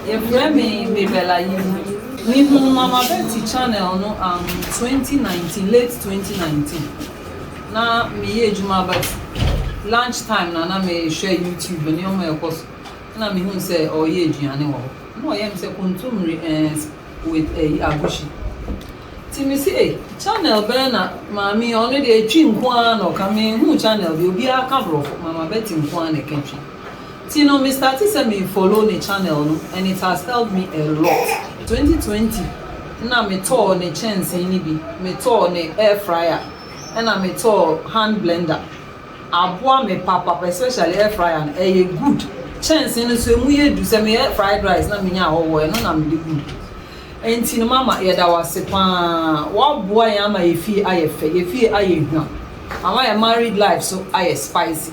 Your friend me Bella you. Me Mama Betty channel no 2019 late 2019. Na me ejuma but lunchtime na me share YouTube ni o me course. Na me hu say o ye aduane wo. Na o ye me say kontumri with agushi. Ti me say channel be na mami only dey twi nko an no ka me hu channel bi obi aka bro Mama Betty nko an e kentwi. Ti no me start say me follow the channel no and it has helped me a lot. 2020 na me tour ne chance ni bi, me tour ne air fryer and na me tour hand blender. Aboa me papa especially air fryer and e good. Chance no so mu ye du say me fried rice na me nya howo no na me dey good. Enti no mama ye da wase pa wa boa ya ma ye fie aye fe ye fie aye hwa. Mama ya married life so aye spicy.